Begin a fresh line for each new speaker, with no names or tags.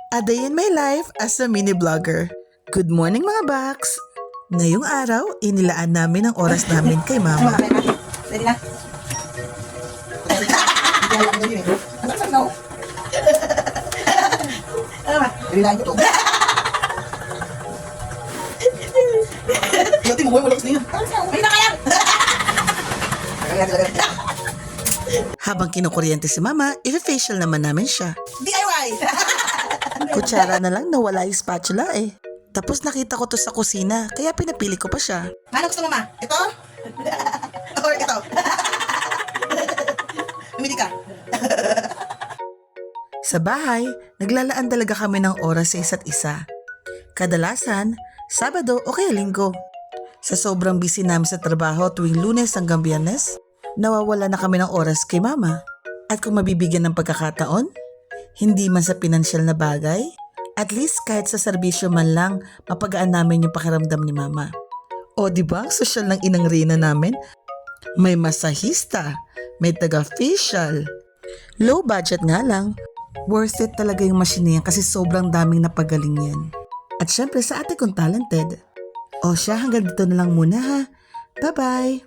A day in my life as a mini vlogger. Good morning mga baks! Ngayong araw, inilaan namin ang oras namin kay mama.
Ready na? Ready na ito. Ito mo mo niya. Ay na kaya.
Habang kinukuryente si mama, i-facial naman namin siya.
DIY.
Kutsara na lang nawala yung spatula eh. Tapos nakita ko to sa kusina, kaya pinapili ko pa siya.
Ano gusto mo ma? Ito? Or ito? Pumili ka.
Sa bahay, naglalaan talaga kami ng oras sa isa't isa. Kadalasan, Sabado o kaya Linggo. Sa sobrang busy namin sa trabaho tuwing Lunes hanggang Biyernes, nawawala na kami ng oras kay mama. At kung mabibigyan ng pagkakataon, hindi man sa pinansyal na bagay, at least kahit sa serbisyo man lang, mapagaan namin yung pakiramdam ni mama. O diba, ang sosyal ng inang Rina namin? May masahista, may taga-facial. Low budget nga lang. Worth it talaga yung machine yan kasi sobrang daming napagaling yan. At syempre sa ate kong talented. O siya, hanggang dito na lang muna ha. Bye-bye!